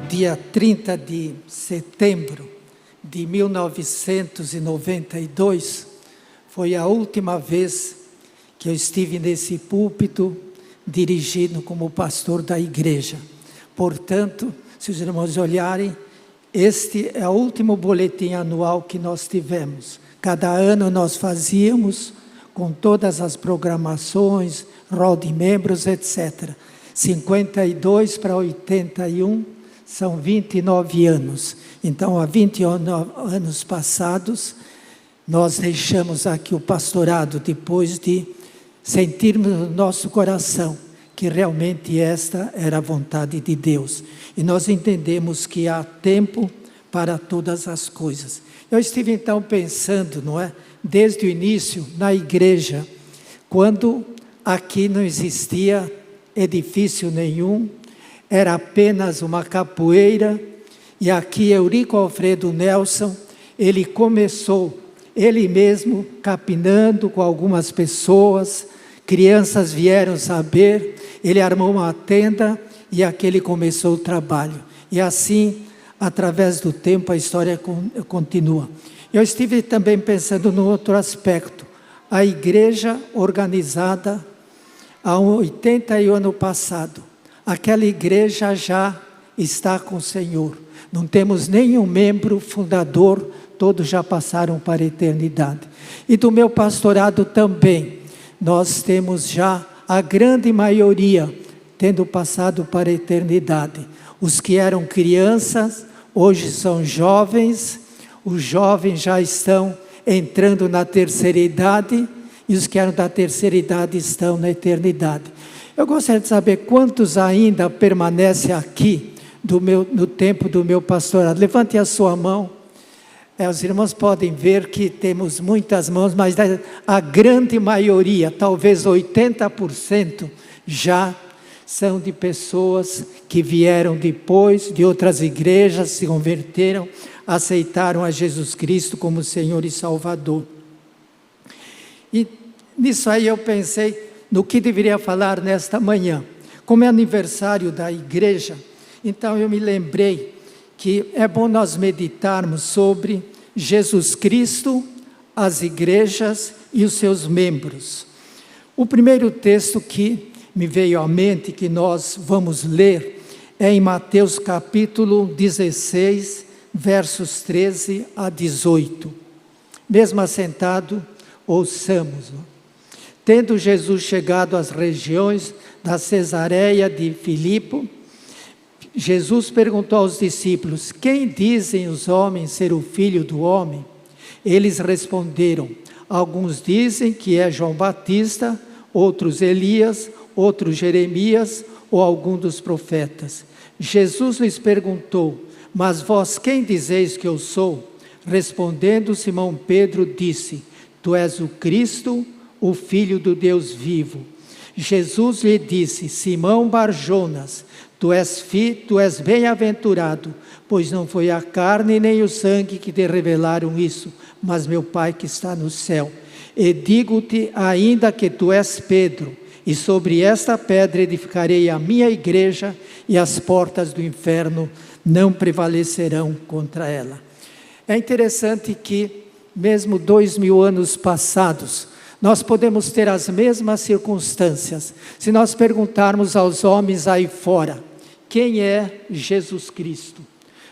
dia 30 de setembro de 1992, foi a última vez que eu estive nesse púlpito dirigindo como pastor da igreja. Portanto, se os irmãos olharem, este é o último boletim anual que nós tivemos. Cada ano nós fazíamos com todas as programações, rol de membros, etc. 52 para 81 são 29 anos. Então, há 29 anos passados, nós deixamos aqui o pastorado depois de sentirmos no nosso coração que realmente esta era a vontade de Deus. E nós entendemos que há tempo para todas as coisas. Eu estive então pensando, não é? Desde o início, na igreja, quando aqui não existia edifício nenhum, era apenas uma capoeira, e aqui Eurico Alfredo Nelson, ele começou, ele mesmo, capinando com algumas pessoas, crianças vieram saber, ele armou uma tenda, e aqui ele começou o trabalho. E assim, através do tempo, a história continua. Eu estive também pensando num outro aspecto, a igreja organizada há 81 anos passado. Aquela igreja já está com o Senhor. Não temos nenhum membro fundador, todos já passaram para a eternidade. E do meu pastorado também, nós temos já a grande maioria tendo passado para a eternidade. Os que eram crianças, hoje são jovens, os jovens já estão entrando na terceira idade, e os que eram da terceira idade estão na eternidade. Eu gostaria de saber quantos ainda permanecem aqui no tempo do meu pastorado. Levante a sua mão. Os irmãos podem ver que temos muitas mãos, mas a grande maioria, talvez 80%, já são de pessoas que vieram depois de outras igrejas, se converteram, aceitaram a Jesus Cristo como Senhor e Salvador. E nisso aí eu pensei no que deveria falar nesta manhã. Como é aniversário da igreja, então eu me lembrei que é bom nós meditarmos sobre Jesus Cristo, as igrejas e os seus membros. O primeiro texto que me veio à mente, que nós vamos ler, é em Mateus capítulo 16, versos 13 a 18. Mesmo assentado, ouçamos. Tendo Jesus chegado às regiões da Cesareia de Filipe, Jesus perguntou aos discípulos: quem dizem os homens ser o Filho do Homem? Eles responderam: alguns dizem que é João Batista, outros Elias, outros Jeremias ou algum dos profetas. Jesus lhes perguntou: mas vós quem dizeis que eu sou? Respondendo, Simão Pedro disse: tu és o Cristo, o Filho do Deus vivo. Jesus lhe disse: Simão Barjonas, tu és bem-aventurado, pois não foi a carne nem o sangue que te revelaram isso, mas meu Pai que está no céu. E digo-te ainda que tu és Pedro, e sobre esta pedra edificarei a minha igreja, e as portas do inferno não prevalecerão contra ela. É interessante que, mesmo 2000 anos passados, nós podemos ter as mesmas circunstâncias. Se nós perguntarmos aos homens aí fora, quem é Jesus Cristo?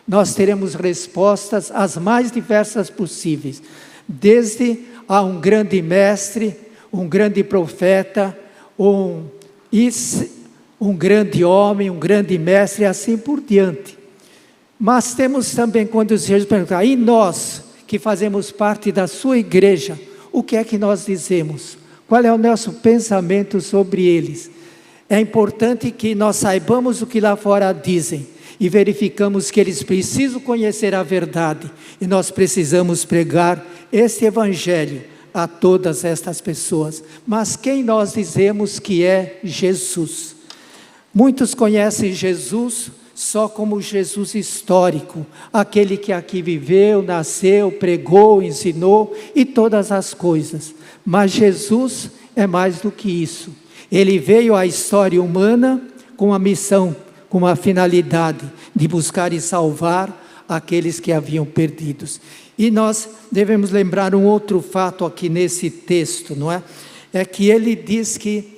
Nós teremos respostas as mais diversas possíveis. Desde a um grande mestre, um grande profeta, um grande homem, um grande mestre, e assim por diante. Mas temos também, quando Jesus pergunta, e nós que fazemos parte da sua igreja, o que é que nós dizemos? Qual é o nosso pensamento sobre eles? É importante que nós saibamos o que lá fora dizem e verificamos que eles precisam conhecer a verdade, e nós precisamos pregar este evangelho a todas estas pessoas. Mas quem nós dizemos que é Jesus? Muitos conhecem Jesus só como Jesus histórico, aquele que aqui viveu, nasceu, pregou, ensinou e todas as coisas. Mas Jesus é mais do que isso. Ele veio à história humana com a missão com a finalidade de buscar e salvar aqueles que haviam perdidos. E nós devemos lembrar um outro fato aqui nesse texto, não é? É que ele diz que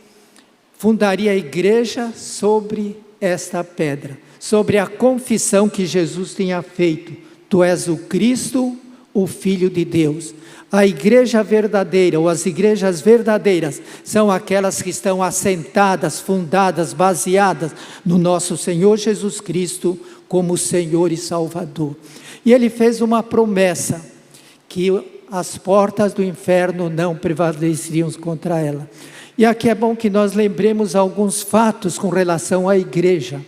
fundaria a igreja sobre esta pedra, sobre a confissão que Jesus tinha feito: tu és o Cristo, o Filho de Deus. A igreja verdadeira, ou as igrejas verdadeiras, são aquelas que estão assentadas, fundadas, baseadas no nosso Senhor Jesus Cristo como Senhor e Salvador. E ele fez uma promessa, que as portas do inferno não prevaleceriam contra ela. E aqui é bom que nós lembremos alguns fatos com relação à igreja.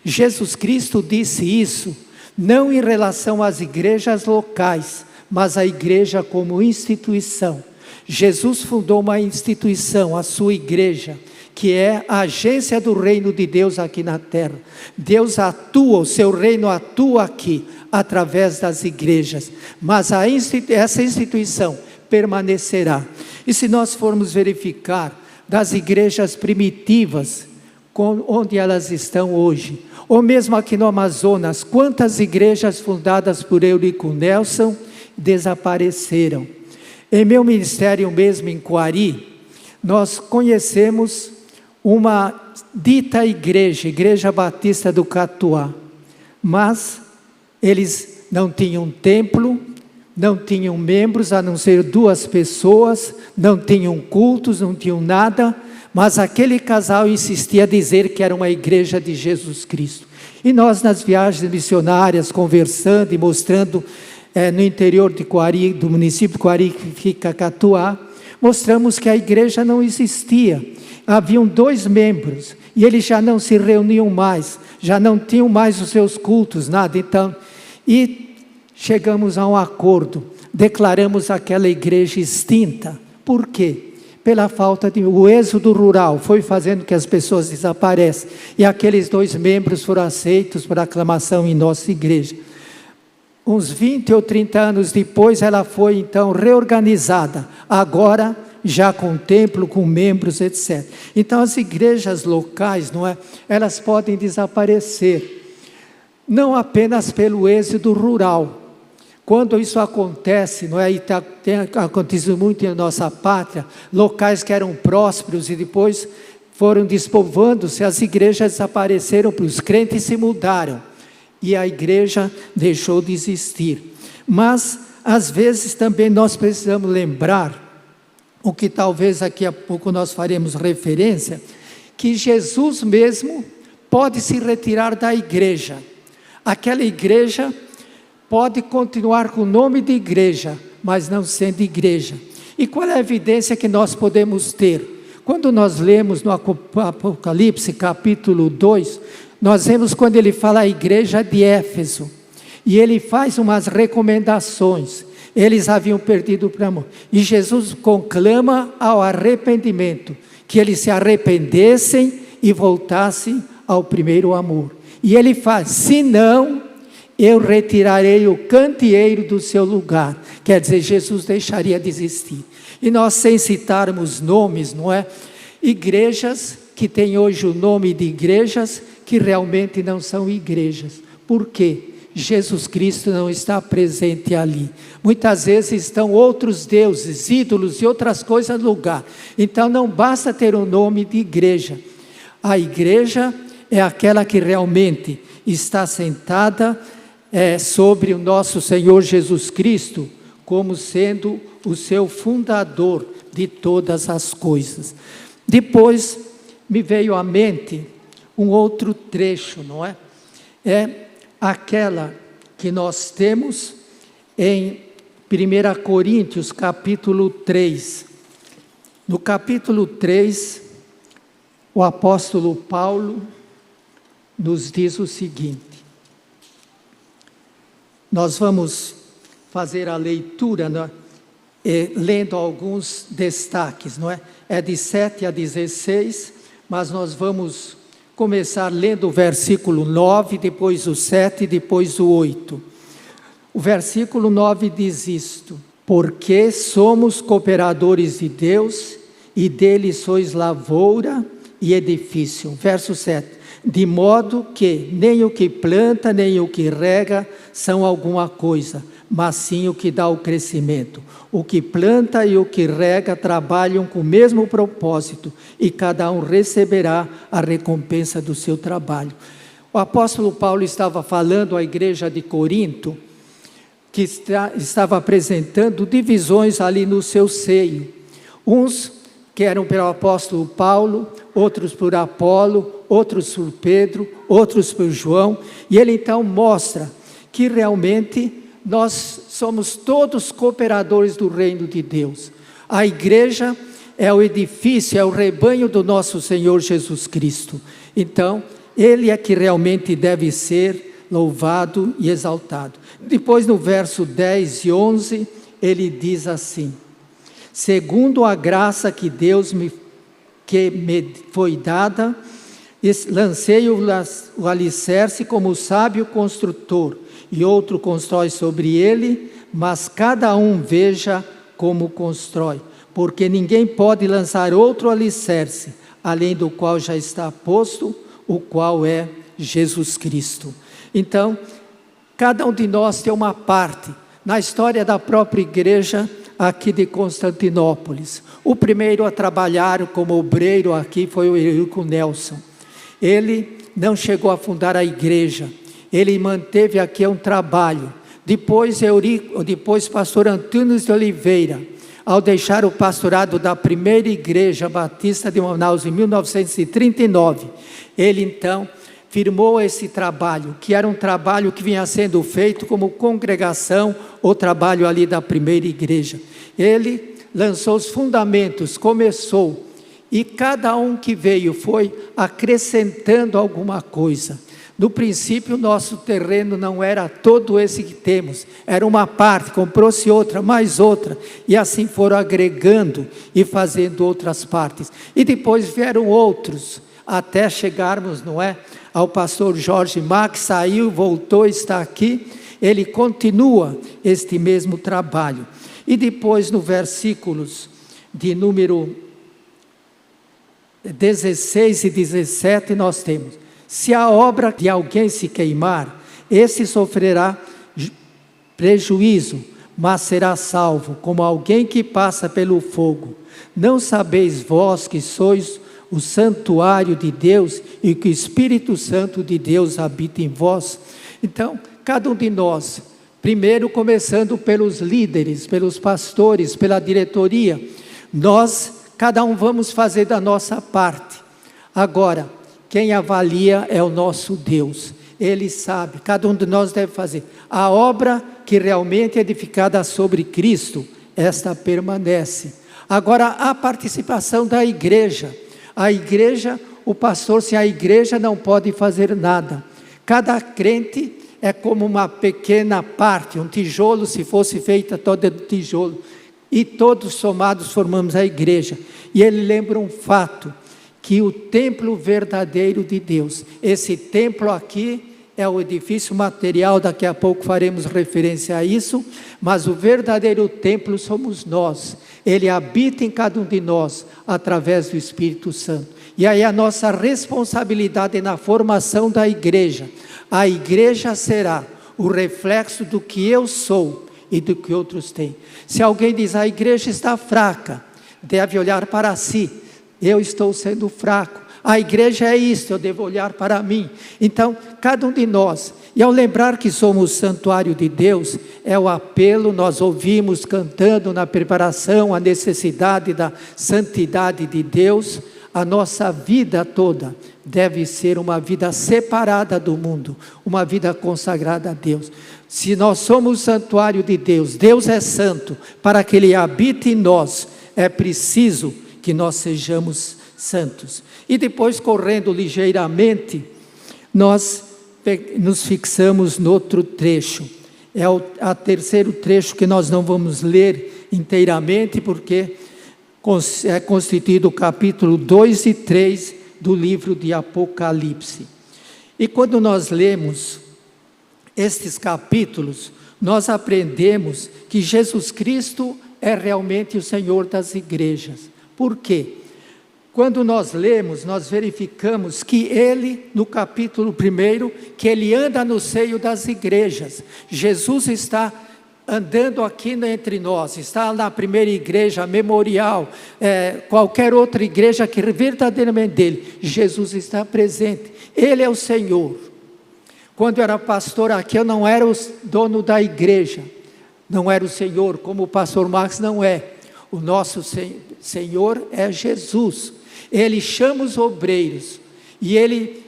Jesus Cristo disse isso, não em relação às igrejas locais, mas a igreja como instituição. Jesus fundou uma instituição, a sua igreja, que é a agência do reino de Deus aqui na terra. Deus atua, o seu reino atua aqui, através das igrejas, mas essa instituição permanecerá. E se nós formos verificar das igrejas primitivas, onde elas estão hoje, ou mesmo aqui no Amazonas, quantas igrejas fundadas por Eurico Nelson desapareceram. Em meu ministério mesmo em Coari, nós conhecemos uma dita igreja Batista do Catuá, mas eles não tinham templo, não tinham membros, a não ser 2 pessoas, não tinham cultos, não tinham nada, mas aquele casal insistia a dizer que era uma igreja de Jesus Cristo. E nós nas viagens missionárias, conversando e mostrando no interior de Coari, do município de Coari, que fica Catuá, mostramos que a igreja não existia. Haviam 2 membros, e eles já não se reuniam mais, já não tinham mais os seus cultos, nada. Então, e chegamos a um acordo, declaramos aquela igreja extinta. Por quê? Pela falta de... O êxodo rural foi fazendo que as pessoas desaparecem, e aqueles 2 membros foram aceitos por aclamação em nossa igreja. Uns 20 ou 30 anos depois, ela foi então reorganizada, agora já com templo, com membros, etc. Então as igrejas locais, não é? Elas podem desaparecer, não apenas pelo êxodo rural. Quando isso acontece, não é? E tem acontecido muito em nossa pátria, locais que eram prósperos e depois foram despovoando-se, as igrejas desapareceram, porque os crentes se mudaram e a igreja deixou de existir. Mas às vezes também nós precisamos lembrar, o que talvez daqui a pouco nós faremos referência, que Jesus mesmo pode se retirar da igreja. Aquela igreja pode continuar com o nome de igreja, mas não sendo igreja. E qual é a evidência que nós podemos ter? Quando nós lemos no Apocalipse capítulo 2, nós vemos quando ele fala a igreja de Éfeso, e ele faz umas recomendações. Eles haviam perdido o amor, e Jesus conclama ao arrependimento, que eles se arrependessem e voltassem ao primeiro amor. E ele faz: senão eu retirarei o candeeiro do seu lugar. Quer dizer, Jesus deixaria de existir. E nós, sem citarmos nomes, não é? Igrejas que têm hoje o nome de igrejas, que realmente não são igrejas. Por quê? Jesus Cristo não está presente ali. Muitas vezes estão outros deuses, ídolos e outras coisas no lugar. Então não basta ter o nome de igreja. A igreja é aquela que realmente está sentada sobre o nosso Senhor Jesus Cristo, como sendo o seu fundador de todas as coisas. Depois me veio à mente um outro trecho, não é? É aquela que nós temos em 1 Coríntios capítulo 3. No capítulo 3, o apóstolo Paulo nos diz o seguinte. Nós vamos fazer a leitura, não é? Lendo alguns destaques, não é? É de 7 a 16, mas nós vamos começar lendo o versículo 9, depois o 7, depois o 8. O versículo 9 diz isto: porque somos cooperadores de Deus, e dele sois lavoura e edifício. Verso 7: de modo que nem o que planta, nem o que rega são alguma coisa, mas sim o que dá o crescimento. O que planta e o que rega trabalham com o mesmo propósito, e cada um receberá a recompensa do seu trabalho. O apóstolo Paulo estava falando à igreja de Corinto, que estava apresentando divisões ali no seu seio. Uns que eram pelo apóstolo Paulo, outros por Apolo, outros por Pedro, outros por João. E ele então mostra que realmente nós somos todos cooperadores do reino de Deus. A igreja é o edifício, é o rebanho do nosso Senhor Jesus Cristo. Então, Ele é que realmente deve ser louvado e exaltado. Depois no verso 10 e 11, ele diz assim: segundo a graça que que me foi dada, lancei o alicerce como sábio construtor, e outro constrói sobre ele, mas cada um veja como constrói, porque ninguém pode lançar outro alicerce, além do qual já está posto, o qual é Jesus Cristo. Então, cada um de nós tem uma parte na história da própria igreja aqui de Constantinópolis. O primeiro a trabalhar como obreiro aqui foi o Eurico Nelson. Ele não chegou a fundar a igreja, ele manteve aqui um trabalho. Depois pastor Antônio de Oliveira, ao deixar o pastorado da primeira igreja batista de Manaus em 1939, ele então firmou esse trabalho, que era um trabalho que vinha sendo feito como congregação, o trabalho ali da primeira igreja. Ele lançou os fundamentos, começou, e cada um que veio foi acrescentando alguma coisa. No princípio, nosso terreno não era todo esse que temos, era uma parte, comprou-se outra, mais outra, e assim foram agregando e fazendo outras partes. E depois vieram outros, até chegarmos, não é, ao pastor Jorge Max, saiu, voltou, está aqui, ele continua este mesmo trabalho. E depois no versículos de número 16 e 17 nós temos: se a obra de alguém se queimar, esse sofrerá prejuízo, mas será salvo, como alguém que passa pelo fogo. Não sabeis vós que sois o santuário de Deus e que o Espírito Santo de Deus habita em vós? Então, cada um de nós, primeiro começando pelos líderes, pelos pastores, pela diretoria, nós, cada um vamos fazer da nossa parte. Agora, quem avalia é o nosso Deus, Ele sabe, cada um de nós deve fazer. A obra que realmente é edificada sobre Cristo, esta permanece. Agora, a participação da igreja. A igreja, o pastor sem a igreja não pode fazer nada. Cada crente é como uma pequena parte, um tijolo, se fosse feita toda de tijolo. E todos somados formamos a igreja. E ele lembra um fato, que o templo verdadeiro de Deus, esse templo aqui é o edifício material, daqui a pouco faremos referência a isso, mas o verdadeiro templo somos nós. Ele habita em cada um de nós, através do Espírito Santo. E aí a nossa responsabilidade na formação da igreja. A igreja será o reflexo do que eu sou e do que outros têm. Se alguém diz, a igreja está fraca, deve olhar para si. Eu estou sendo fraco, a igreja é isto, eu devo olhar para mim. Então, cada um de nós, e ao lembrar que somos o santuário de Deus, é o apelo, nós ouvimos cantando na preparação, a necessidade da santidade de Deus. A nossa vida toda deve ser uma vida separada do mundo, uma vida consagrada a Deus. Se nós somos o santuário de Deus, Deus é santo, para que Ele habite em nós, é preciso que nós sejamos santos. E depois, correndo ligeiramente, nós nos fixamos no outro trecho. É o terceiro trecho que nós não vamos ler inteiramente, porque é constituído o capítulo 2 e 3 do livro de Apocalipse. E quando nós lemos estes capítulos, nós aprendemos que Jesus Cristo é realmente o Senhor das igrejas. Por quê? Quando nós lemos, nós verificamos que ele, no capítulo 1, que ele anda no seio das igrejas. Jesus está andando aqui entre nós, está na primeira igreja, memorial, qualquer outra igreja que verdadeiramente dele, Jesus está presente, ele é o Senhor. Quando eu era pastor aqui, eu não era o dono da igreja, não era o Senhor, como o pastor Marcos não é. O nosso Senhor é Jesus. Ele chama os obreiros, e ele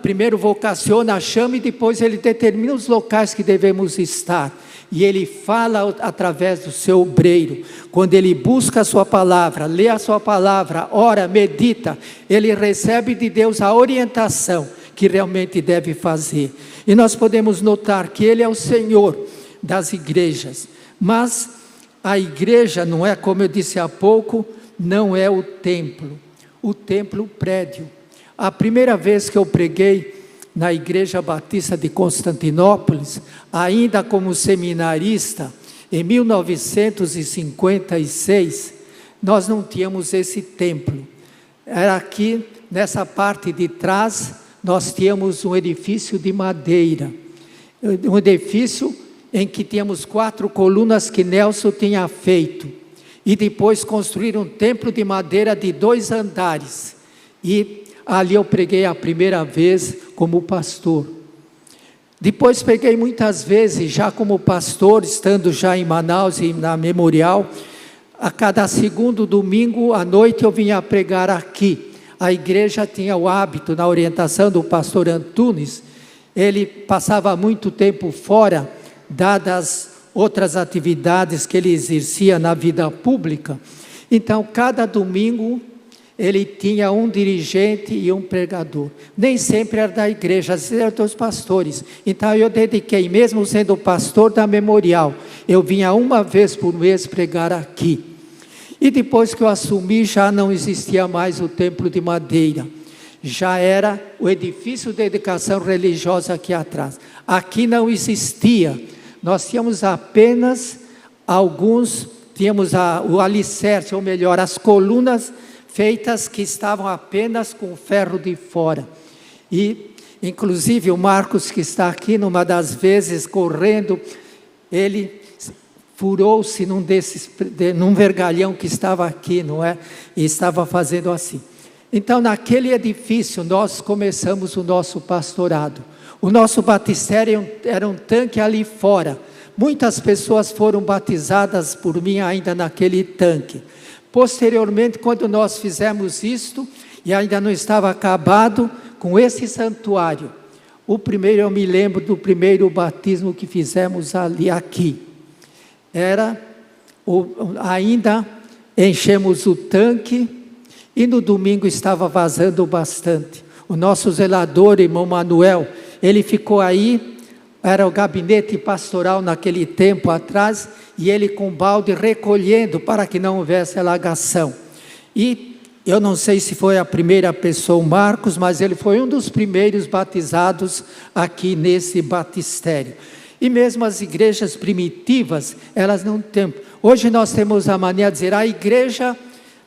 primeiro vocaciona, chama, e depois ele determina os locais que devemos estar, e ele fala através do seu obreiro. Quando ele busca a sua palavra, lê a sua palavra, ora, medita, ele recebe de Deus a orientação que realmente deve fazer, e nós podemos notar que ele é o Senhor das igrejas. Mas a igreja não é, como eu disse há pouco, não é o templo, o prédio. A primeira vez que eu preguei na Igreja Batista de Constantinópolis, ainda como seminarista, em 1956, nós não tínhamos esse templo. Era aqui, nessa parte de trás, nós tínhamos um edifício de madeira, um edifício em que tínhamos 4 colunas que Nelson tinha feito, e depois construíram um templo de madeira de 2 andares, e ali eu preguei a primeira vez como pastor. Depois preguei muitas vezes já como pastor, estando já em Manaus e na Memorial. A cada segundo domingo à noite eu vinha pregar aqui. A igreja tinha o hábito, na orientação do pastor Antunes, ele passava muito tempo fora, dadas outras atividades que ele exercia na vida pública. Então, cada domingo, ele tinha um dirigente e um pregador. Nem sempre era da igreja, às vezes eram dos pastores. Então, eu dediquei, mesmo sendo pastor da Memorial, eu vinha uma vez por mês pregar aqui. E depois que eu assumi, já não existia mais o templo de madeira. Já era o edifício de educação religiosa aqui atrás. Aqui não existia. Nós tínhamos apenas tínhamos o alicerce, ou melhor, as colunas feitas que estavam apenas com ferro de fora. E, inclusive, o Marcos, que está aqui, numa das vezes, correndo, ele furou-se num vergalhão que estava aqui, não é? E estava fazendo assim. Então, naquele edifício, nós começamos o nosso pastorado. O nosso batistério era um tanque ali fora. Muitas pessoas foram batizadas por mim ainda naquele tanque. Posteriormente, quando nós fizemos isto, e ainda não estava acabado, com esse santuário, eu me lembro do primeiro batismo que fizemos aqui. Ainda enchemos o tanque, e no domingo estava vazando bastante. O nosso zelador, irmão Manuel, ele ficou aí, era o gabinete pastoral naquele tempo atrás, e ele com balde recolhendo para que não houvesse alagação. E eu não sei se foi a primeira pessoa, o Marcos, mas ele foi um dos primeiros batizados aqui nesse batistério. E mesmo as igrejas primitivas, elas não têm. Hoje nós temos a mania de dizer, a igreja,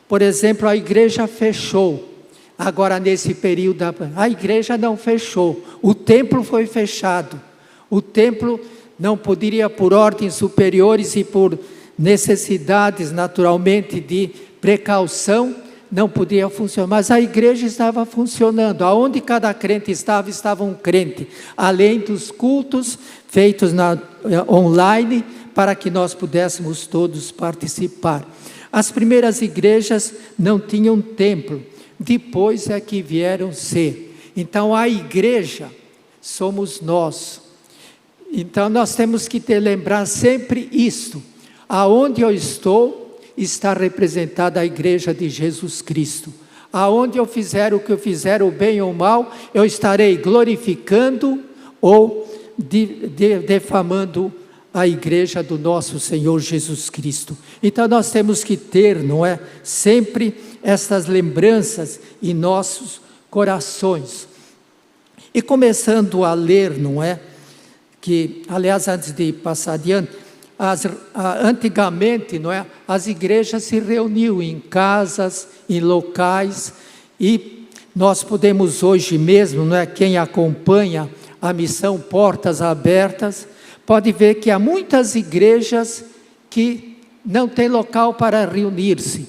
por exemplo, a igreja fechou. Agora, nesse período, a igreja não fechou, o templo foi fechado. O templo não poderia, por ordens superiores e por necessidades, naturalmente, de precaução, não podia funcionar. Mas a igreja estava funcionando. Aonde cada crente estava um crente. Além dos cultos feitos online, para que nós pudéssemos todos participar. As primeiras igrejas não tinham templo. Depois é que vieram ser. Então a igreja somos nós. Então nós temos que lembrar sempre isto. Aonde eu estou, está representada a igreja de Jesus Cristo. Aonde eu fizer o que eu fizer, o bem ou o mal, eu estarei glorificando ou defamando a igreja do nosso Senhor Jesus Cristo. Então nós temos que ter, não é, sempre estas lembranças em nossos corações. E começando a ler, não é, que, aliás, antes de passar adiante, antigamente, não é? As igrejas se reuniam em casas, em locais, e nós podemos hoje mesmo, não é? Quem acompanha a missão Portas Abertas, pode ver que há muitas igrejas que não têm local para reunir-se,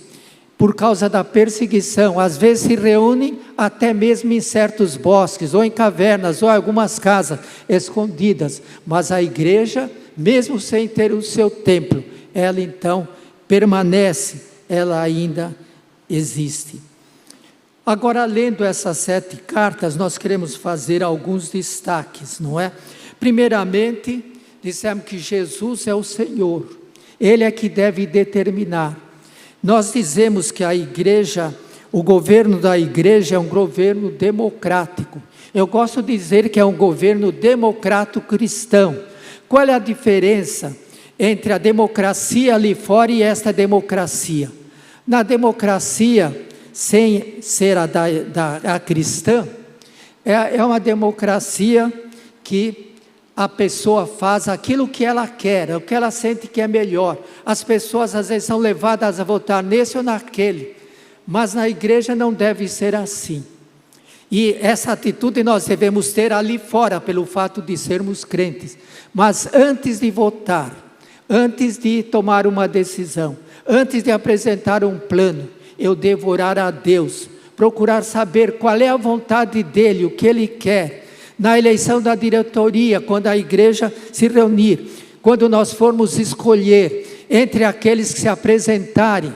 por causa da perseguição. Às vezes se reúnem até mesmo em certos bosques, ou em cavernas, ou em algumas casas escondidas, mas a igreja, mesmo sem ter o seu templo, ela então permanece, ela ainda existe. Agora, lendo essas 7 cartas, nós queremos fazer alguns destaques, não é? Primeiramente, dissemos que Jesus é o Senhor, Ele é que deve determinar. Nós dizemos que a igreja, o governo da igreja é um governo democrático. Eu gosto de dizer que é um governo democrático cristão. Qual é a diferença entre a democracia ali fora e esta democracia? Na democracia, sem ser a cristã, é uma democracia que a pessoa faz aquilo que ela quer, o que ela sente que é melhor. As pessoas às vezes são levadas a votar nesse ou naquele, mas na igreja não deve ser assim. E essa atitude nós devemos ter ali fora, pelo fato de sermos crentes. Mas antes de votar, antes de tomar uma decisão, antes de apresentar um plano, eu devo orar a Deus, procurar saber qual é a vontade dEle, o que Ele quer. Na eleição da diretoria, quando a igreja se reunir, quando nós formos escolher entre aqueles que se apresentarem,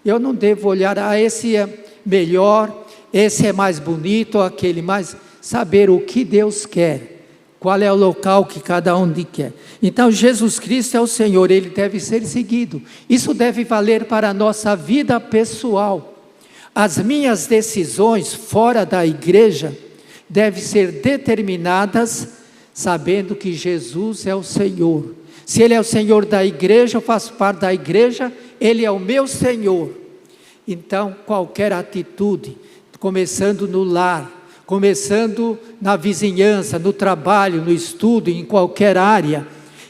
eu não devo olhar, esse é melhor, esse é mais bonito, ou aquele, mas saber o que Deus quer, qual é o local que cada um quer. Então Jesus Cristo é o Senhor, Ele deve ser seguido. Isso deve valer para a nossa vida pessoal. As minhas decisões fora da igreja devem ser determinadas sabendo que Jesus é o Senhor. Se Ele é o Senhor da igreja, eu faço parte da igreja, Ele é o meu Senhor. Então, qualquer atitude, começando no lar, começando na vizinhança, no trabalho, no estudo, em qualquer área,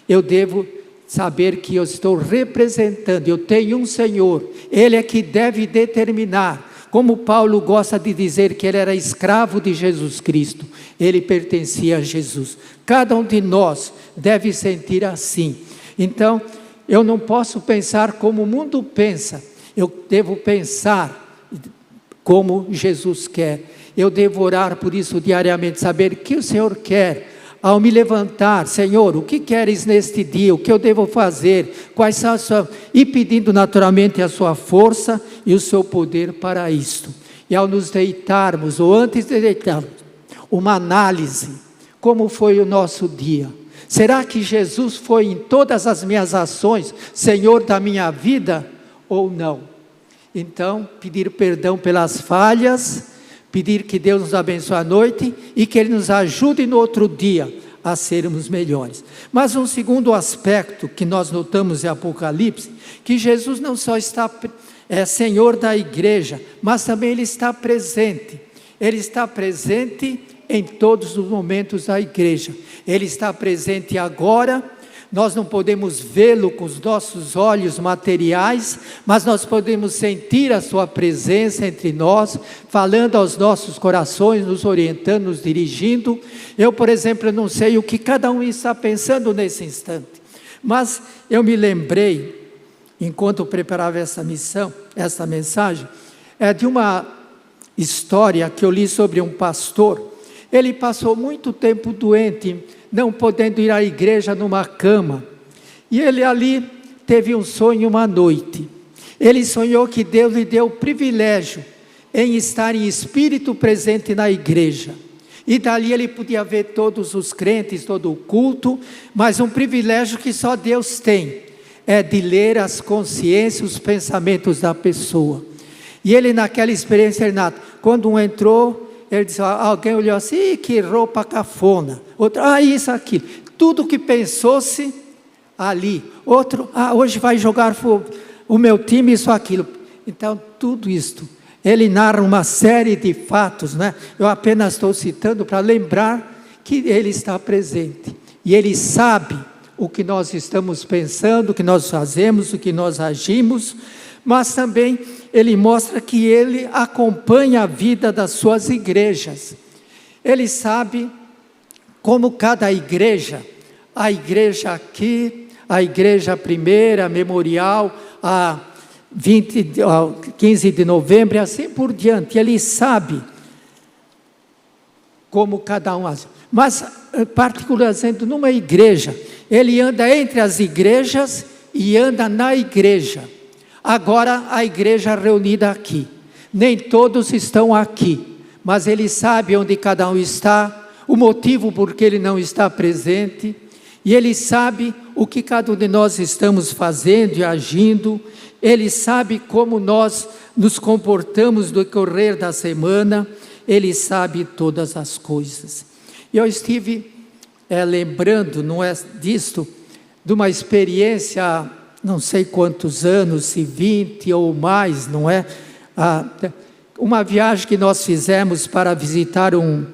eu devo saber que eu estou representando, eu tenho um Senhor, Ele é que deve determinar. Como Paulo gosta de dizer que ele era escravo de Jesus Cristo, ele pertencia a Jesus. Cada um de nós deve sentir assim. Então, eu não posso pensar como o mundo pensa, eu devo pensar como Jesus quer. Eu devo orar por isso diariamente, saber o que o Senhor quer. Ao me levantar, Senhor, o que queres neste dia? O que eu devo fazer? Quais são as suas... E pedindo naturalmente a sua força e o seu poder para isto. E ao nos deitarmos, ou antes de deitarmos, uma análise, como foi o nosso dia? Será que Jesus foi em todas as minhas ações, Senhor da minha vida, ou não? Então, pedir perdão pelas falhas, pedir que Deus nos abençoe à noite e que Ele nos ajude no outro dia a sermos melhores. Mas um segundo aspecto que nós notamos em Apocalipse, que Jesus não só está Senhor da igreja, mas também Ele está presente. Ele está presente em todos os momentos da igreja. Ele está presente agora. Nós não podemos vê-lo com os nossos olhos materiais, mas nós podemos sentir a sua presença entre nós, falando aos nossos corações, nos orientando, nos dirigindo. Eu, por exemplo, não sei o que cada um está pensando nesse instante, mas eu me lembrei, enquanto eu preparava essa mensagem, de uma história que eu li sobre um pastor. Ele passou muito tempo doente, não podendo ir à igreja numa cama, e ele ali teve um sonho uma noite. Ele sonhou que Deus lhe deu o privilégio em estar em espírito presente na igreja, e dali ele podia ver todos os crentes, todo o culto, mas um privilégio que só Deus tem, é de ler as consciências, os pensamentos da pessoa. E ele naquela experiência, Renato, quando um entrou, ele disse, alguém olhou assim, que roupa cafona. Outro, isso, aquilo. Tudo que pensou-se ali. Outro, hoje vai jogar o meu time, isso, aquilo. Então, tudo isto. Ele narra uma série de fatos, né? Eu apenas estou citando para lembrar que Ele está presente. E Ele sabe o que nós estamos pensando, o que nós fazemos, o que nós agimos, mas também ele mostra que ele acompanha a vida das suas igrejas. Ele sabe como cada igreja, a igreja aqui, a igreja primeira, memorial, a 15 de novembro e assim por diante, ele sabe como cada um age. Mas, particularizando numa igreja, ele anda entre as igrejas e anda na igreja. Agora, a igreja reunida aqui, nem todos estão aqui, mas ele sabe onde cada um está, o motivo por que ele não está presente, e ele sabe o que cada um de nós estamos fazendo e agindo, ele sabe como nós nos comportamos no decorrer da semana, ele sabe todas as coisas. E eu estive lembrando, não é disto, de uma experiência, não sei quantos anos, se 20 ou mais, não é? Uma viagem que nós fizemos para visitar um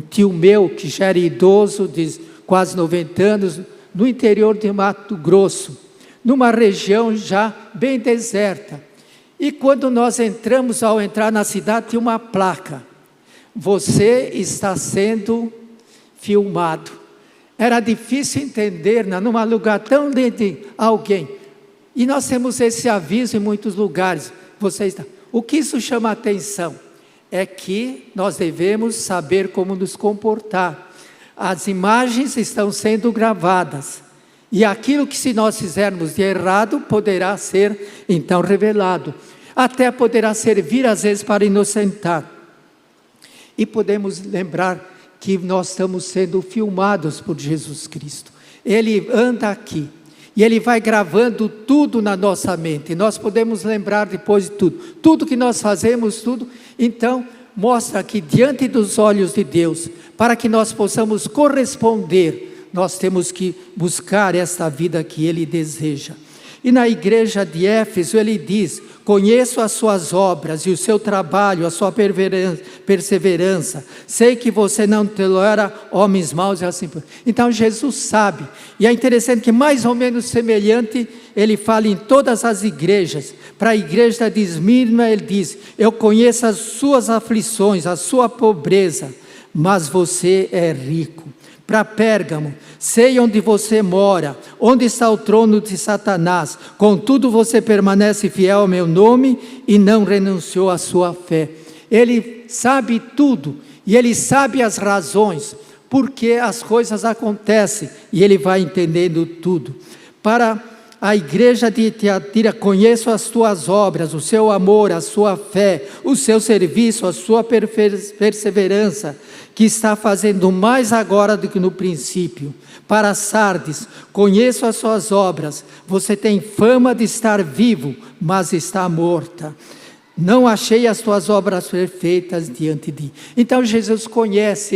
tio meu, que já era idoso, de quase 90 anos, no interior de Mato Grosso, numa região já bem deserta. E quando nós entramos, ao entrar na cidade, tinha uma placa: você está sendo filmado. Era difícil entender, num lugar tão de alguém. E nós temos esse aviso em muitos lugares. O que isso chama a atenção? É que nós devemos saber como nos comportar. As imagens estão sendo gravadas. E aquilo que se nós fizermos de errado, poderá ser então revelado. Até poderá servir às vezes para inocentar. E podemos lembrar que nós estamos sendo filmados por Jesus Cristo. Ele anda aqui. E Ele vai gravando tudo na nossa mente. Nós podemos lembrar depois de tudo. Tudo que nós fazemos, tudo. Então, mostra que diante dos olhos de Deus, para que nós possamos corresponder, nós temos que buscar esta vida que Ele deseja. E na igreja de Éfeso ele diz: conheço as suas obras e o seu trabalho, a sua perseverança, sei que você não tolera homens maus e assim por diante. Então Jesus sabe, e é interessante que mais ou menos semelhante ele fala em todas as igrejas. Para a igreja de Esmirna ele diz: eu conheço as suas aflições, a sua pobreza, mas você é rico. Para Pérgamo: sei onde você mora, onde está o trono de Satanás, contudo você permanece fiel ao meu nome e não renunciou à sua fé. Ele sabe tudo, e ele sabe as razões, porque as coisas acontecem, e ele vai entendendo tudo. Para a igreja de Tiatira: conheço as tuas obras, o seu amor, a sua fé, o seu serviço, a sua perseverança, que está fazendo mais agora do que no princípio. Para Sardes: conheço as suas obras, você tem fama de estar vivo, mas está morta. Não achei as tuas obras perfeitas diante de... Então Jesus conhece,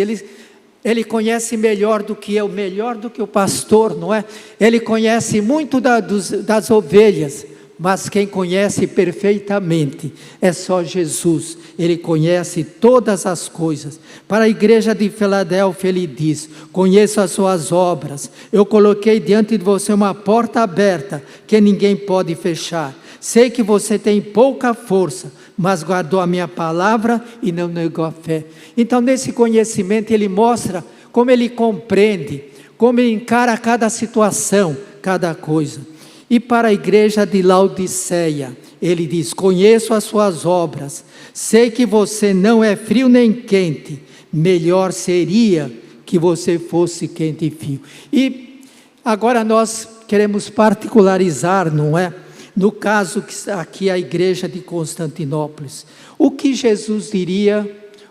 ele conhece melhor do que eu, melhor do que o pastor, não é? Ele conhece muito das ovelhas, mas quem conhece perfeitamente é só Jesus. Ele conhece todas as coisas. Para a igreja de Filadélfia ele diz: conheço as suas obras, eu coloquei diante de você uma porta aberta, que ninguém pode fechar. Sei que você tem pouca força, mas guardou a minha palavra e não negou a fé. Então nesse conhecimento ele mostra como ele compreende, como ele encara cada situação, cada coisa. E para a igreja de Laodiceia, ele diz: conheço as suas obras, sei que você não é frio nem quente, melhor seria que você fosse quente e frio. E agora nós queremos particularizar, não é? No caso que aqui a igreja de Constantinópolis, o que Jesus diria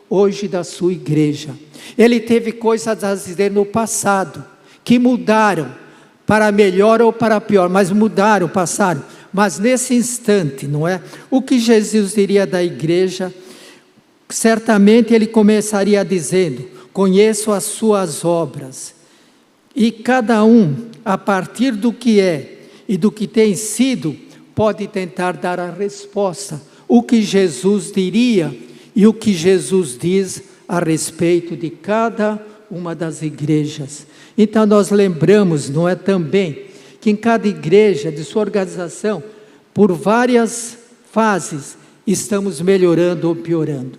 hoje da sua igreja? Ele teve coisas a dizer no passado, que mudaram, para melhor ou para pior, mas mudaram, passaram. Mas nesse instante, não é? O que Jesus diria da igreja? Certamente ele começaria dizendo: conheço as suas obras. E cada um, a partir do que é e do que tem sido, pode tentar dar a resposta. O que Jesus diria e o que Jesus diz a respeito de cada uma das igrejas. Então nós lembramos, não é, também, que em cada igreja de sua organização, por várias fases, estamos melhorando ou piorando.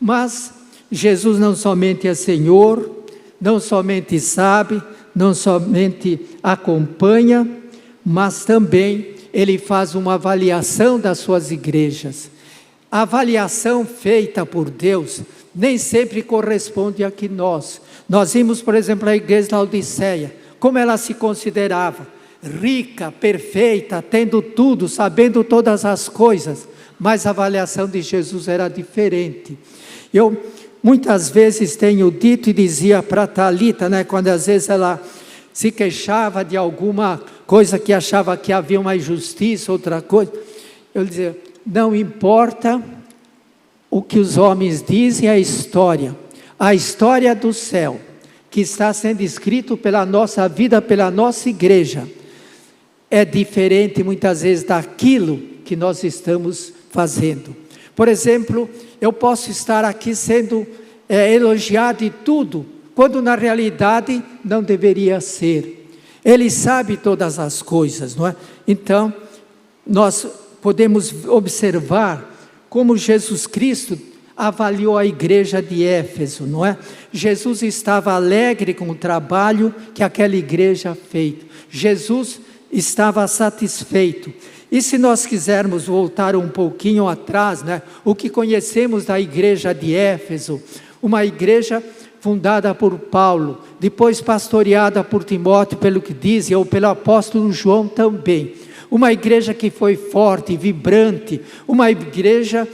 Mas Jesus não somente é Senhor, não somente sabe, não somente acompanha, mas também Ele faz uma avaliação das suas igrejas. A avaliação feita por Deus nem sempre corresponde a que nós vimos, por exemplo, a igreja da Laodiceia, como ela se considerava, rica, perfeita, tendo tudo, sabendo todas as coisas, mas a avaliação de Jesus era diferente. Eu muitas vezes tenho dito e dizia para Talita, né, quando às vezes ela se queixava de alguma coisa que achava que havia uma injustiça, outra coisa, eu dizia, não importa o que os homens dizem, a história do céu, que está sendo escrito pela nossa vida, pela nossa igreja, é diferente muitas vezes daquilo que nós estamos fazendo. Por exemplo, eu posso estar aqui sendo elogiado e tudo, quando na realidade não deveria ser. Ele sabe todas as coisas, não é? Então, nós podemos observar como Jesus Cristo avaliou a igreja de Éfeso, não é? Jesus estava alegre com o trabalho que aquela igreja fez. Jesus estava satisfeito. E se nós quisermos voltar um pouquinho atrás, né? O que conhecemos da igreja de Éfeso, uma igreja fundada por Paulo, depois pastoreada por Timóteo, pelo que dizem, ou pelo apóstolo João também. Uma igreja que foi forte, vibrante, uma igreja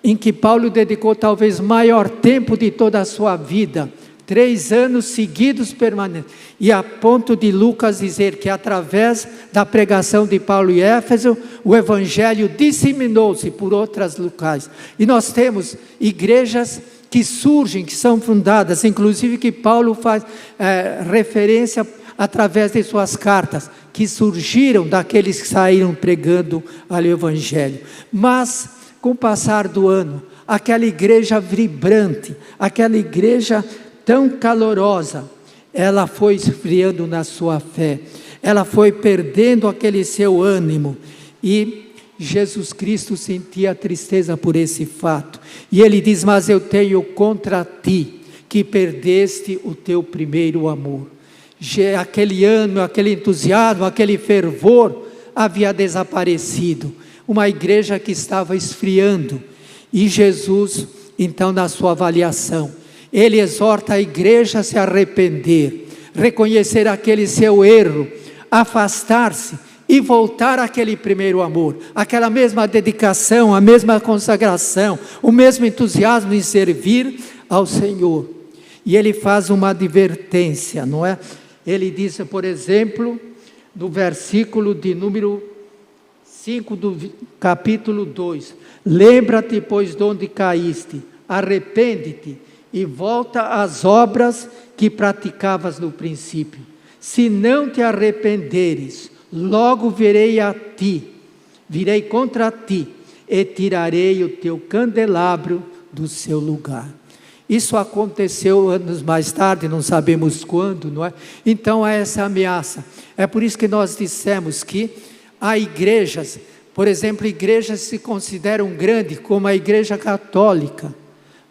em que Paulo dedicou talvez maior tempo de toda a sua vida, 3 anos seguidos permanentes, e a ponto de Lucas dizer que através da pregação de Paulo em Éfeso, o evangelho disseminou-se por outros locais. E nós temos igrejas que surgem, que são fundadas, inclusive que Paulo faz referência através de suas cartas, que surgiram daqueles que saíram pregando ali o evangelho. Mas, com o passar do ano, aquela igreja vibrante, aquela igreja tão calorosa, ela foi esfriando na sua fé, ela foi perdendo aquele seu ânimo, e Jesus Cristo sentia tristeza por esse fato, e ele diz, mas eu tenho contra ti, que perdeste o teu primeiro amor. Aquele ânimo, aquele entusiasmo, aquele fervor havia desaparecido, uma igreja que estava esfriando, e Jesus, então, na sua avaliação, ele exorta a igreja a se arrepender, reconhecer aquele seu erro, afastar-se e voltar àquele primeiro amor, aquela mesma dedicação, a mesma consagração, o mesmo entusiasmo em servir ao Senhor. E ele faz uma advertência, não é? Ele diz, por exemplo, no versículo de número 5 do capítulo 2, lembra-te, pois, de onde caíste, arrepende-te e volta às obras que praticavas no princípio. Se não te arrependeres, logo virei contra ti, e tirarei o teu candelabro do seu lugar. Isso aconteceu anos mais tarde, não sabemos quando, não é? Então há essa ameaça. É por isso que nós dissemos que há igrejas, por exemplo, igrejas que se consideram grandes, como a igreja católica.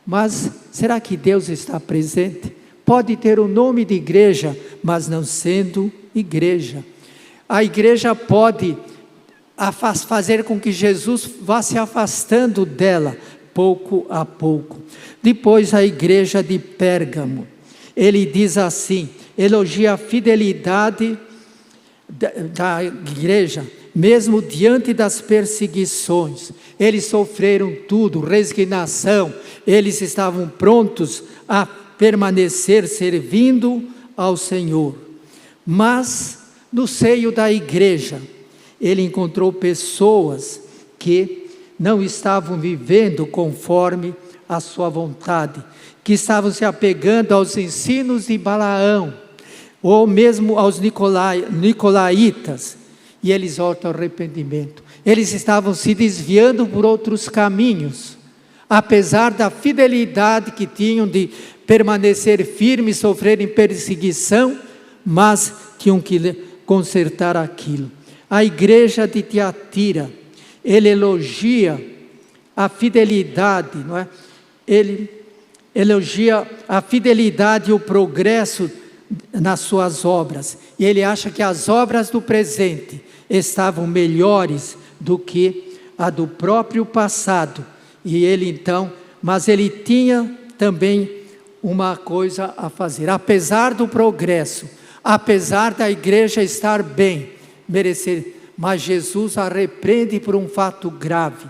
Mas será que Deus está presente? Pode ter o nome de igreja, mas não sendo igreja. A igreja pode fazer com que Jesus vá se afastando dela, pouco a pouco. Depois a igreja de Pérgamo, ele diz assim, elogia a fidelidade da igreja, mesmo diante das perseguições. Eles sofreram tudo, resignação, eles estavam prontos a permanecer servindo ao Senhor. Mas no seio da igreja, ele encontrou pessoas que não estavam vivendo conforme a sua vontade, que estavam se apegando aos ensinos de Balaão, ou mesmo aos nicolaítas, e eles voltam ao arrependimento. Eles estavam se desviando por outros caminhos, apesar da fidelidade que tinham de permanecer firmes, sofrerem perseguição, mas tinham que consertar aquilo. A igreja de Tiatira, ele elogia a fidelidade, não é? Ele elogia a fidelidade e o progresso nas suas obras. E ele acha que as obras do presente estavam melhores do que a do próprio passado. E ele então, mas ele tinha também uma coisa a fazer. Apesar do progresso, apesar da igreja estar bem, merecer, mas Jesus a repreende por um fato grave.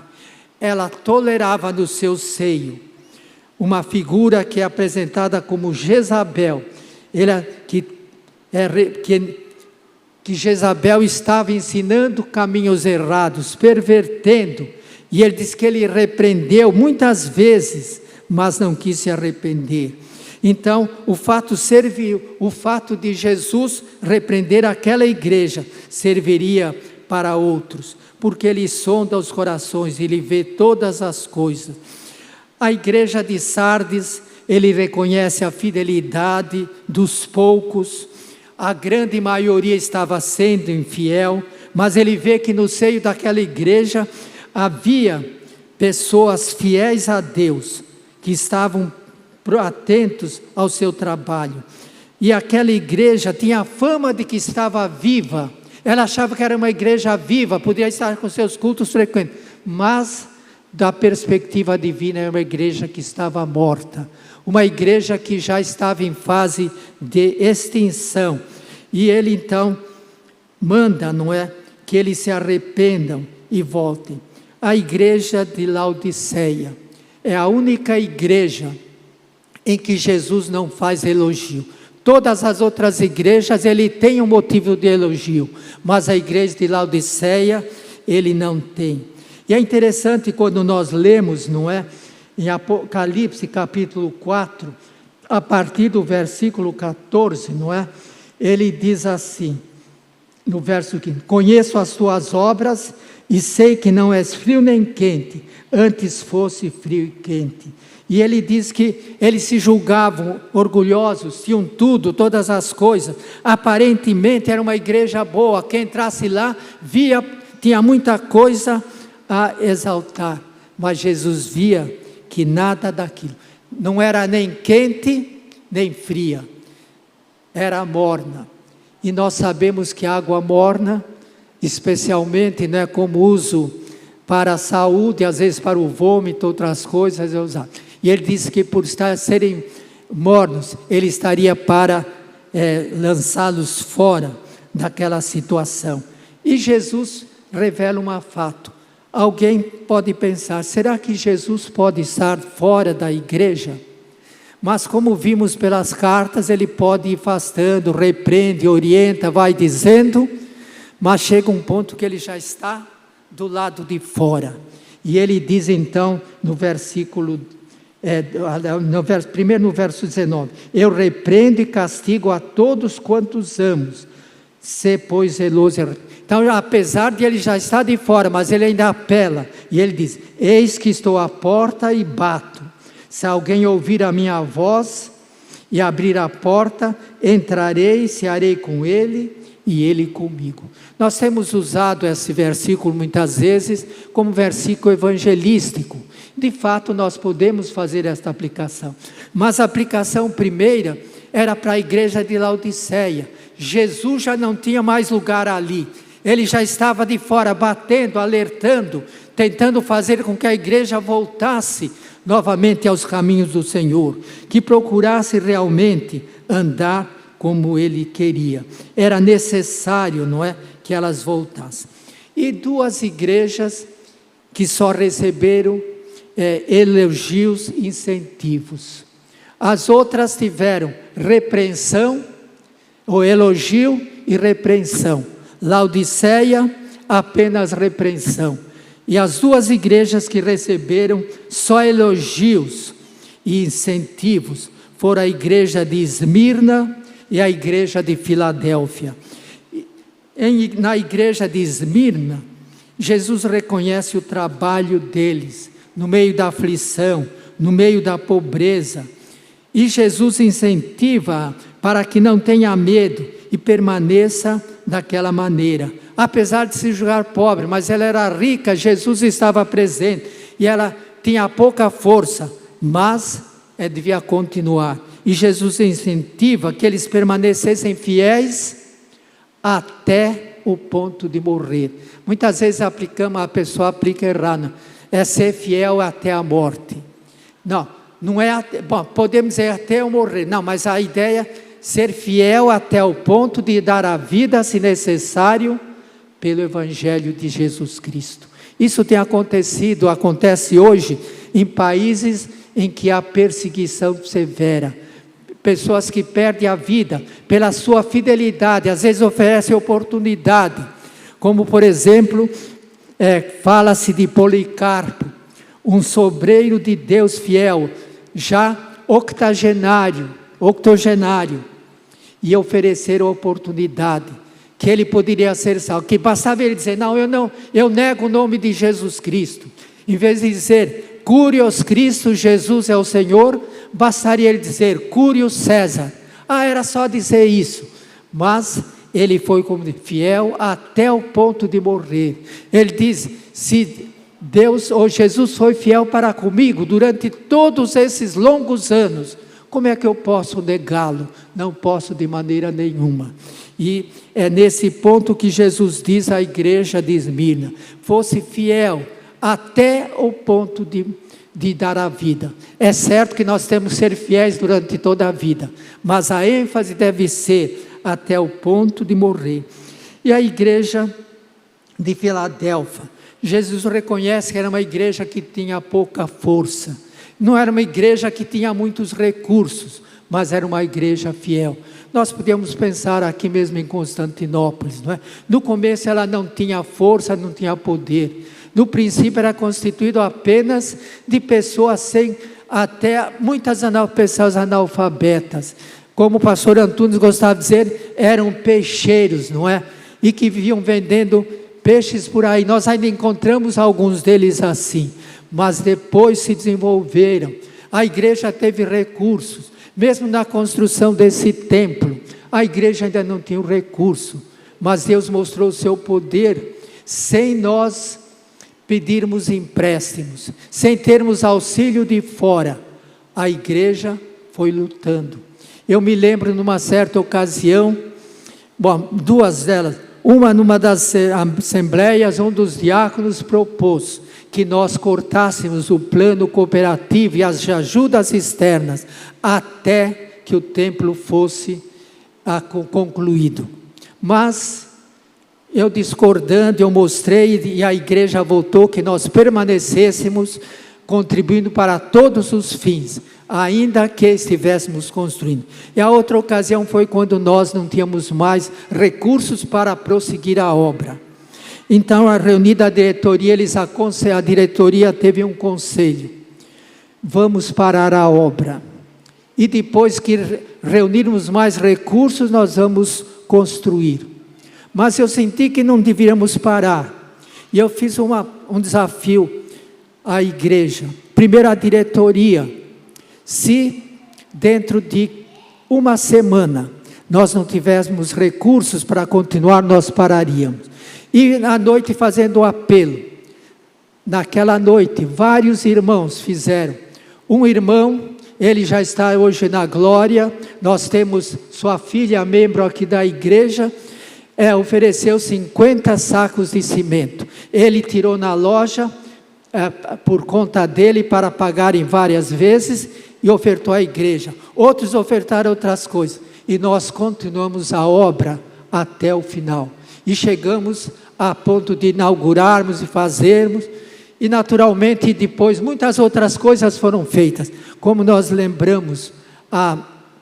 Ela tolerava no seu seio uma figura que é apresentada como Jezabel. Que Jezabel estava ensinando caminhos errados, pervertendo. E ele diz que ele repreendeu muitas vezes, mas não quis se arrepender. Então, o fato de Jesus repreender aquela igreja serviria para outros, porque ele sonda os corações, ele vê todas as coisas. A igreja de Sardes, ele reconhece a fidelidade dos poucos, a grande maioria estava sendo infiel, mas ele vê que no seio daquela igreja havia pessoas fiéis a Deus, que estavam atentos ao seu trabalho. E aquela igreja tinha a fama de que estava viva. Ela achava que era uma igreja viva, podia estar com seus cultos frequentes, mas da perspectiva divina é uma igreja que estava morta, uma igreja que já estava em fase de extinção. E ele então manda, não é, que eles se arrependam e voltem. A igreja de Laodiceia é a única igreja em que Jesus não faz elogio. Todas as outras igrejas ele tem um motivo de elogio, mas a igreja de Laodiceia ele não tem. E é interessante quando nós lemos, não é, em Apocalipse capítulo 4, a partir do versículo 14, não é, ele diz assim, no verso 15: conheço as tuas obras e sei que não és frio nem quente, antes fosse frio e quente. E ele diz que eles se julgavam orgulhosos, tinham tudo, todas as coisas. Aparentemente era uma igreja boa, quem entrasse lá via, tinha muita coisa a exaltar. Mas Jesus via que nada daquilo, não era nem quente, nem fria, era morna. E nós sabemos que água morna, especialmente, né, como uso para a saúde, às vezes para o vômito, outras coisas é usado. E ele disse que por serem mornos, ele estaria para lançá-los fora daquela situação. E Jesus revela um fato. Alguém pode pensar, será que Jesus pode estar fora da igreja? Mas como vimos pelas cartas, ele pode ir afastando, repreende, orienta, vai dizendo, mas chega um ponto que ele já está do lado de fora. E ele diz então no versículo primeiro no verso 19: eu repreendo e castigo a todos quantos amo, se pois zeloso. Então, apesar de ele já estar de fora, mas ele ainda apela, e ele diz: eis que estou à porta e bato, se alguém ouvir a minha voz e abrir a porta, entrarei, cearei com ele e ele comigo. Nós temos usado esse versículo muitas vezes como versículo evangelístico. De fato, nós podemos fazer esta aplicação. Mas a aplicação primeira era para a igreja de Laodiceia. Jesus já não tinha mais lugar ali. Ele já estava de fora, batendo, alertando, tentando fazer com que a igreja voltasse novamente aos caminhos do Senhor, que procurasse realmente andar como Ele queria. Era necessário, não é, que elas voltassem. E duas igrejas que só receberam elogios e incentivos. As outras tiveram repreensão, ou elogio e repreensão. Laodiceia, apenas repreensão. E as duas igrejas que receberam só elogios e incentivos foram a igreja de Esmirna e a igreja de Filadélfia. Na igreja de Esmirna, Jesus reconhece o trabalho deles, no meio da aflição, no meio da pobreza. E Jesus incentiva para que não tenha medo e permaneça daquela maneira. Apesar de se julgar pobre, mas ela era rica, Jesus estava presente e ela tinha pouca força, mas devia continuar. E Jesus incentiva que eles permanecessem fiéis até o ponto de morrer. Muitas vezes a pessoa aplica errado, é ser fiel até a morte. Não é, podemos dizer até eu morrer, não, mas a ideia é ser fiel até o ponto de dar a vida, se necessário, pelo Evangelho de Jesus Cristo. Isso tem acontecido, acontece hoje, em países em que há perseguição severa. Pessoas que perdem a vida pela sua fidelidade, às vezes oferecem oportunidade, como por exemplo, fala-se de Policarpo, um sobreiro de Deus fiel, já octogenário, e oferecer a oportunidade, que ele poderia ser salvo, que bastava ele dizer, eu nego o nome de Jesus Cristo, em vez de dizer, Curios Cristo, Jesus é o Senhor, bastaria ele dizer, Curios César, era só dizer isso, mas ele foi fiel até o ponto de morrer. Ele diz, se Deus ou Jesus foi fiel para comigo durante todos esses longos anos, como é que eu posso negá-lo? Não posso de maneira nenhuma. E é nesse ponto que Jesus diz à igreja de Esmirna, fosse fiel até o ponto de dar a vida. É certo que nós temos que ser fiéis durante toda a vida, mas a ênfase deve ser até o ponto de morrer. E a igreja de Filadélfia, Jesus reconhece que era uma igreja que tinha pouca força, não era uma igreja que tinha muitos recursos, mas era uma igreja fiel. Nós podíamos pensar aqui mesmo em Constantinópolis, não é? No começo ela não tinha força, não tinha poder. No princípio era constituído apenas de pessoas até muitas pessoas analfabetas. Como o pastor Antunes gostava de dizer, eram peixeiros, não é? E que viviam vendendo peixes por aí. Nós ainda encontramos alguns deles assim, mas depois se desenvolveram. A igreja teve recursos, mesmo na construção desse templo, a igreja ainda não tinha o recurso, mas Deus mostrou o seu poder, sem nós pedirmos empréstimos, sem termos auxílio de fora, a igreja foi lutando. Eu me lembro numa certa ocasião, duas delas, numa das assembleias, um dos diáconos propôs que nós cortássemos o plano cooperativo e as ajudas externas, até que o templo fosse concluído. Mas, eu discordando, eu mostrei, e a igreja votou que nós permanecêssemos, contribuindo para todos os fins, ainda que estivéssemos construindo. E a outra ocasião foi quando nós não tínhamos mais recursos para prosseguir a obra. Então, a reunida diretoria, a diretoria teve um conselho, vamos parar a obra, e depois que reunirmos mais recursos, nós vamos construir. Mas eu senti que não devíamos parar, e eu fiz um desafio à igreja, primeiro à diretoria, se dentro de uma semana nós não tivéssemos recursos para continuar, nós pararíamos. E à noite fazendo o apelo, naquela noite vários irmãos fizeram, um irmão, ele já está hoje na glória, nós temos sua filha, membro aqui da igreja, ofereceu 50 sacos de cimento, ele tirou na loja, por conta dele, para pagar em várias vezes, e ofertou à igreja, outros ofertaram outras coisas, e nós continuamos a obra até o final, e chegamos a ponto de inaugurarmos e fazermos, e naturalmente depois muitas outras coisas foram feitas, como nós lembramos, a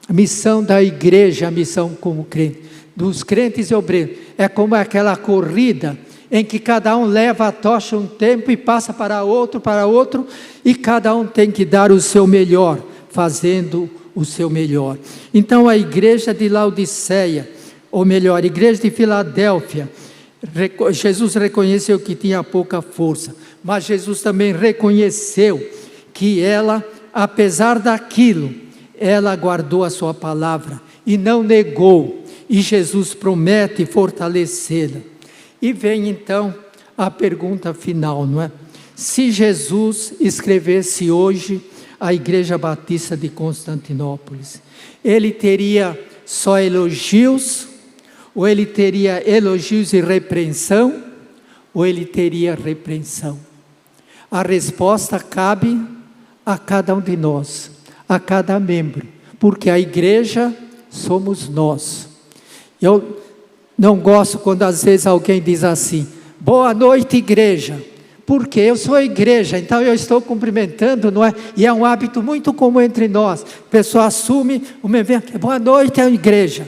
missão da igreja, a missão como crente, dos crentes e obreiros, é como aquela corrida, em que cada um leva a tocha um tempo e passa para outro, e cada um tem que dar o seu melhor, fazendo o seu melhor. Então a igreja de Laodiceia, ou melhor, a igreja de Filadélfia, Jesus reconheceu que tinha pouca força, mas Jesus também reconheceu que ela, apesar daquilo, ela guardou a sua palavra e não negou, e Jesus promete fortalecê-la. E vem então a pergunta final, não é? Se Jesus escrevesse hoje a Igreja Batista de Constantinópolis, ele teria só elogios, ou ele teria elogios e repreensão, ou ele teria repreensão? A resposta cabe a cada um de nós, a cada membro, porque a igreja somos nós. Eu não gosto quando às vezes alguém diz assim: boa noite, igreja, porque eu sou a igreja, então eu estou cumprimentando, não é? E é um hábito muito comum entre nós. A pessoa assume, boa noite, igreja.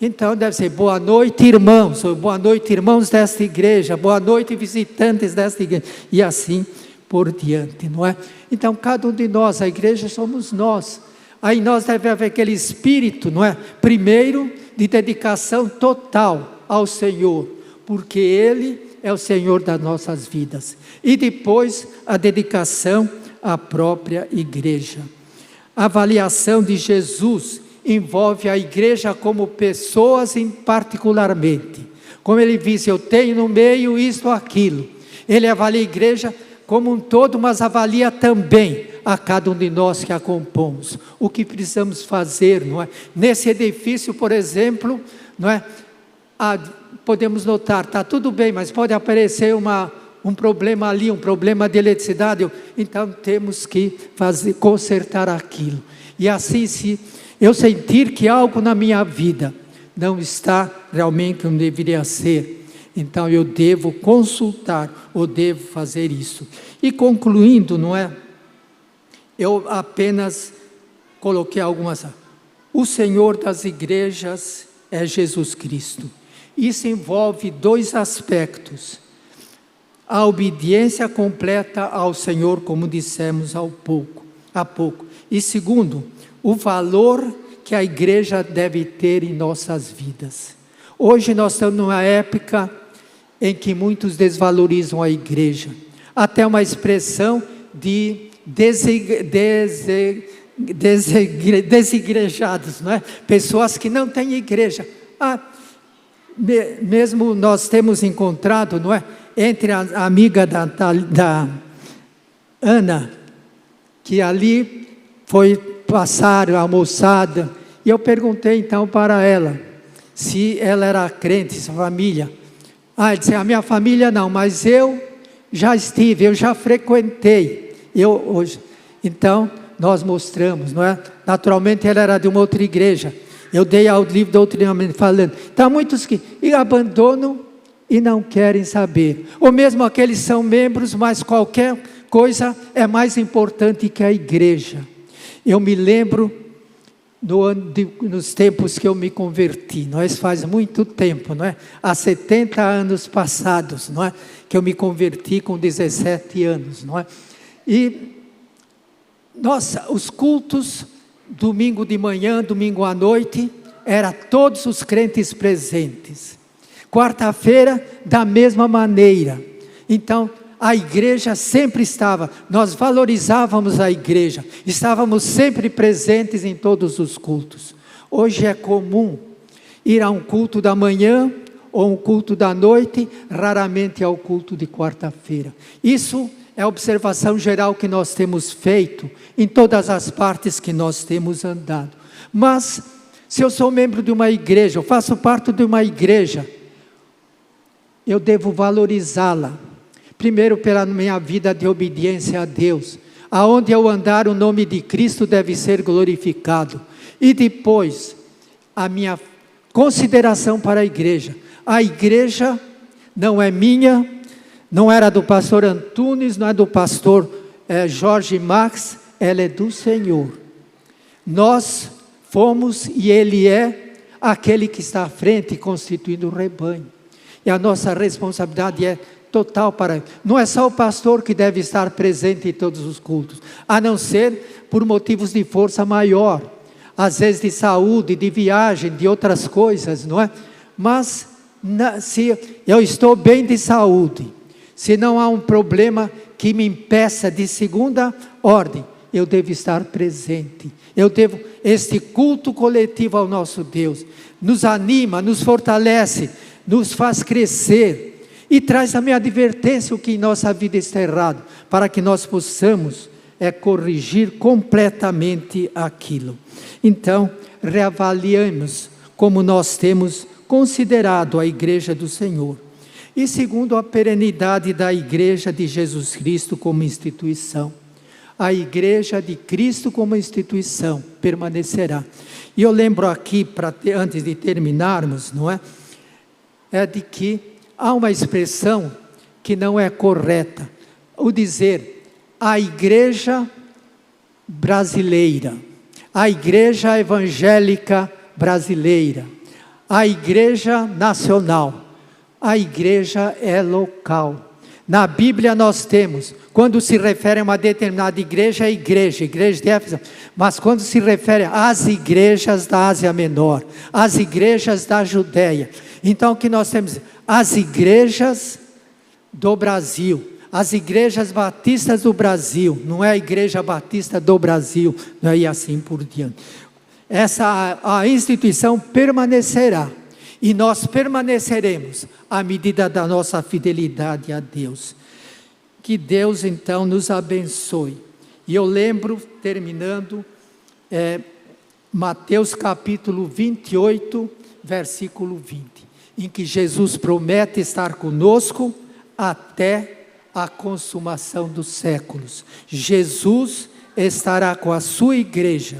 Então deve ser boa noite, irmãos, ou boa noite, irmãos desta igreja, boa noite, visitantes desta igreja, e assim por diante, não é? Então cada um de nós, a igreja somos nós. Aí nós deve haver aquele espírito, não é? Primeiro, de dedicação total ao Senhor, porque Ele é o Senhor das nossas vidas. E depois, a dedicação à própria igreja. A avaliação de Jesus envolve a igreja como pessoas em particularmente. Como ele diz, eu tenho no meio isto ou aquilo. Ele avalia a igreja como um todo, mas avalia também a cada um de nós que a compomos. O que precisamos fazer, não é? Nesse edifício, por exemplo, não é? Podemos notar, está tudo bem, mas pode aparecer um problema ali, um problema de eletricidade, então temos que consertar aquilo. E assim, se eu sentir que algo na minha vida não está realmente como deveria ser, então eu devo consultar, ou devo fazer isso. E concluindo, não é? Eu apenas coloquei algumas. O Senhor das igrejas é Jesus Cristo. Isso envolve dois aspectos: a obediência completa ao Senhor, como dissemos há pouco, e segundo, o valor que a igreja deve ter em nossas vidas. Hoje nós estamos numa época em que muitos desvalorizam a igreja, até uma expressão de desigrejados, não é? Pessoas que não têm igreja. Mesmo nós temos encontrado, não é? Entre a amiga da Ana, que ali foi passar a almoçada, e eu perguntei então para ela, se ela era crente, sua família. Ele disse, a minha família não, mas eu já estive, eu já frequentei, hoje. Então, nós mostramos, não é? Naturalmente ela era de uma outra igreja, eu dei ao livro doutrinamento falando. Então, muitos que abandonam e não querem saber, ou mesmo aqueles são membros, mas qualquer coisa é mais importante que a igreja. Eu me lembro nos tempos que eu me converti, faz muito tempo, não é? Há 70 anos passados, não é? Que eu me converti com 17 anos, não é? E, nossa, os cultos, domingo de manhã, domingo à noite, era todos os crentes presentes. Quarta-feira, da mesma maneira. Então, a igreja sempre estava, nós valorizávamos a igreja, estávamos sempre presentes em todos os cultos. Hoje é comum ir a um culto da manhã ou um culto da noite, raramente ao culto de quarta-feira. Isso é a observação geral que nós temos feito em todas as partes que nós temos andado. Mas, se eu sou membro de uma igreja, eu faço parte de uma igreja, eu devo valorizá-la. Primeiro, pela minha vida de obediência a Deus. Aonde eu andar, o nome de Cristo deve ser glorificado. E depois, a minha consideração para a igreja. A igreja não é minha, não era do pastor Antunes, não é do pastor Jorge Max, ela é do Senhor. Nós fomos e Ele é aquele que está à frente, constituindo o rebanho. E a nossa responsabilidade é total para... Não é só o pastor que deve estar presente em todos os cultos, a não ser por motivos de força maior, às vezes de saúde, de viagem, de outras coisas, não é? Mas se eu estou bem de saúde, se não há um problema que me impeça de segunda ordem, eu devo estar presente. Este culto coletivo ao nosso Deus nos anima, nos fortalece, nos faz crescer e traz também a advertência o que em nossa vida está errado, para que nós possamos corrigir completamente aquilo. Então, reavaliamos como nós temos considerado a igreja do Senhor. E segundo, a perenidade da igreja de Jesus Cristo como instituição. A igreja de Cristo como instituição permanecerá. E eu lembro aqui, antes de terminarmos, não é? É de que há uma expressão que não é correta. O dizer, a igreja brasileira, a igreja evangélica brasileira, a igreja nacional. A igreja é local. Na Bíblia nós temos, quando se refere a uma determinada igreja, é igreja de Éfeso, mas quando se refere às igrejas da Ásia Menor, às igrejas da Judéia, então o que nós temos? As igrejas do Brasil, as igrejas batistas do Brasil, não é a igreja batista do Brasil, não é, e assim por diante. A instituição permanecerá. E nós permaneceremos à medida da nossa fidelidade a Deus. Que Deus então nos abençoe. E eu lembro, terminando, Mateus capítulo 28, versículo 20, em que Jesus promete estar conosco até a consumação dos séculos. Jesus estará com a sua igreja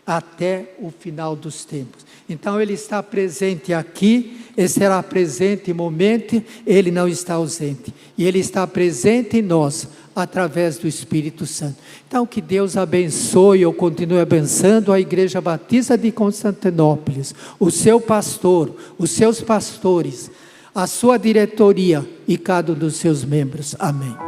até o final dos tempos. Então ele está presente aqui, estará presente em momento, ele não está ausente. E ele está presente em nós, através do Espírito Santo. Então que Deus abençoe, ou continue abençoando a Igreja Batista de Constantinópolis, o seu pastor, os seus pastores, a sua diretoria e cada um dos seus membros. Amém.